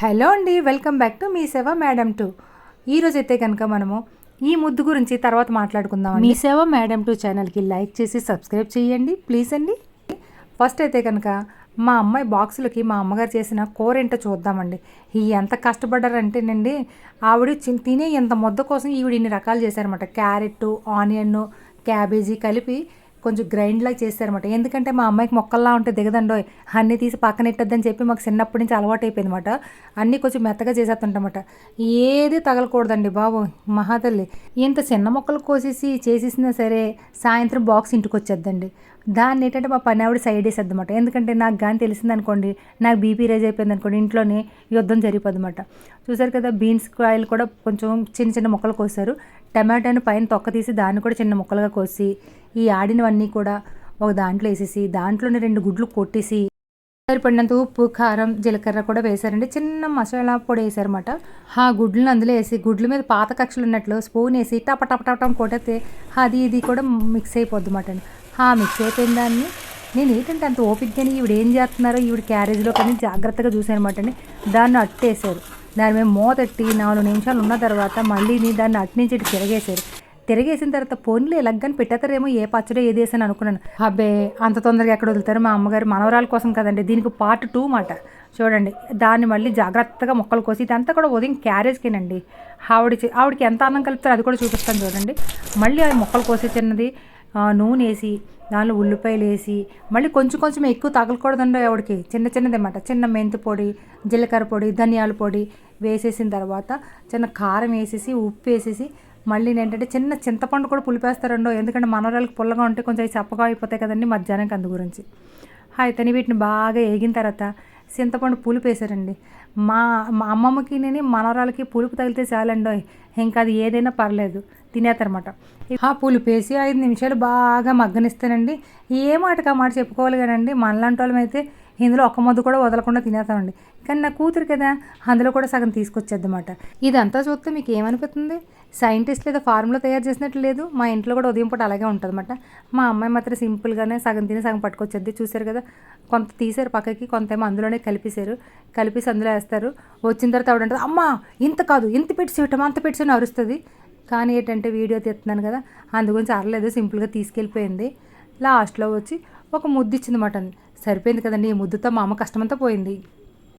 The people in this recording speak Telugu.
హలో అండి, వెల్కమ్ బ్యాక్ టు మీ సేవ మేడం 2. ఈరోజైతే కనుక మనము ఈ ముద్దు గురించి తర్వాత మాట్లాడుకుందాం. మీ సేవ మేడం 2 ఛానల్కి లైక్ చేసి సబ్స్క్రైబ్ చేయండి ప్లీజ్ అండి. ఫస్ట్ అయితే కనుక మా అమ్మాయి బాక్సులకి మా అమ్మగారు చేసిన కూర ఏంటో చూద్దామండి. ఎంత కష్టపడ్డారంటేనండి, ఆవిడ తినే ఎంత ముద్ద కోసం ఈవిడ ఇన్ని రకాలు చేశారన్నమాట. క్యారెట్, ఆనియన్, క్యాబేజీ కలిపి కొంచెం గ్రైండ్లా చేశారన్నమాట. ఎందుకంటే మా అమ్మాయికి మొక్కల్లా ఉంటే దిగదండో, అన్నీ తీసి పక్కన పెట్టొద్దని చెప్పి మాకు చిన్నప్పటి నుంచి అలవాటు అయిపోయిందన్నమాట. అన్నీ కొంచెం మెత్తగా చేసేస్తుంటామట. ఏది తగలకూడదండి బాబు, మహాతల్లి ఇంత చిన్న మొక్కలు కోసేసి చేసేసినా సరే సాయంత్రం బాక్స్ ఇంటికి వచ్చేద్దండి. దాన్ని ఏంటంటే మా పని ఆవిడ సైడ్ వేసేద్ది అనమాట. ఎందుకంటే నాకు కానీ తెలిసిందనుకోండి, నాకు బీపీ రైజ్ అయిపోయింది అనుకోండి, ఇంట్లోనే యుద్ధం జరిగిపోద్ది అనమాట. చూసారు కదా, బీన్స్ కాయలు కూడా కొంచెం చిన్న చిన్న ముక్కలు కోసారు. టమాటాని పైన తొక్క తీసి దాన్ని కూడా చిన్న ముక్కలుగా కోసి ఈ ఆడినవన్నీ కూడా ఒక దాంట్లో వేసేసి దాంట్లోనే 2 గుడ్లు కొట్టేసి సరిపడినంత ఉప్పు, కారం, జీలకర్ర కూడా వేశారండి. చిన్న మసాలా పొడి వేసారన్నమాట. ఆ గుడ్లను అందులో వేసి గుడ్ల మీద పాత కక్షలు ఉన్నట్లు స్పూన్ వేసి టప టప టపటం కొడితే అది ఇది కూడా మిక్స్ అయిపోద్ది అన్నమాట. మిక్స్ అయిపోయిన దాన్ని నేను ఏంటంటే అంత ఓపికగాని ఈవిడ ఏం చేస్తున్నారో ఈవిడ క్యారేజ్లో కానీ జాగ్రత్తగా చూసానమాట అండి. దాన్ని అట్టేశారు. దాని మీద మూతట్టి 4 నిమిషాలు ఉన్న తర్వాత మళ్ళీ దాన్ని అటు నుంచి ఇటు తిరిగేసిన తర్వాత పోన్లు ఎలాగని పెట్టేస్తారేమో, ఏ పచ్చడి ఏది వేసాను అనుకున్నాను. అబ్బే, అంత తొందరగా ఎక్కడ వదులుతారు, మా అమ్మగారు మనవరాల కోసం కదండి. దీనికి పార్ట్ 2 మాట చూడండి. దాన్ని మళ్ళీ జాగ్రత్తగా మొక్కలు కోసి ఇదంతా కూడా ఉదయం క్యారేజ్కేనండి. ఆవిడకి ఎంత అన్నం కలుపుతారో అది కూడా చూపిస్తాను చూడండి. మళ్ళీ అవి మొక్కలు కోసి చిన్నది నూనె వేసి దానిలో ఉల్లిపాయలు వేసి మళ్ళీ కొంచెం ఎక్కువ తగలకూడదండి ఆవిడకి. చిన్నది అన్నమాట. చిన్న మెంతి పొడి, జీలకర్ర పొడి, ధనియాల పొడి వేసేసిన తర్వాత చిన్న కారం వేసేసి ఉప్పు వేసేసి మళ్ళీ ఏంటంటే చిన్న చింతపండు కూడా పులిపేస్తారండో. ఎందుకంటే మనవరాళ్ళకి పుల్లగా ఉంటే కొంచెం చప్పగా అయిపోతాయి కదండి మధ్యాహ్నానికి, అందు గురించి. అయితే వీటిని బాగా వేగిన తర్వాత చింతపండు పులుపు వేసారండి. మా అమ్మమ్మకి నేను మనవరాలకి పులుపు తగిలితే చాలండో, ఇంకా అది ఏదైనా పర్లేదు తినేస్తారన్నమాట. పులుపు వేసి 5 నిమిషాలు బాగా మగ్గనిస్తానండి. ఏ మాటకు ఆ మాట చెప్పుకోవాలి కానండి, మనలాంటి వాళ్ళం అయితే ఇందులో ఒక్క ముద్ద కూడా వదలకుండా తినేస్తామండి. కానీ నా కూతురు కదా, అందులో కూడా సగం తీసుకొచ్చేద్దన్నమాట. ఇదంతా చూస్తే మీకు ఏమనిపిస్తుంది? సైంటిస్ట్ లేదా ఫార్ములా తయారు చేసినట్లు లేదు. మా ఇంట్లో కూడా ఉదయం పూట అలాగే ఉంటుంది అన్నమాట. మా అమ్మాయి మాత్రం సింపుల్గానే సగం తిని సగం పట్టుకొచ్చేది. చూసారు కదా, కొంత తీసారు పక్కకి, కొంతేమో అందులోనే కలిపేసి అందులో వేస్తారు. వచ్చిన తర్వాత ఆవిడ అంటుంది, అమ్మ ఇంత కాదు, ఇంత పెట్టిసేయటం అంత పెట్టిసేయని అరుస్తుంది. కానీ ఏంటంటే వీడియో తీస్తున్నాను కదా, అందు గురించి అరలేదు, సింపుల్గా తీసుకెళ్ళిపోయింది. లాస్ట్లో వచ్చి ఒక ముద్దు ఇచ్చింది మాట. సరిపోయింది కదండి, ఈ ముద్దుతో మా అమ్మ కష్టమంతా పోయింది.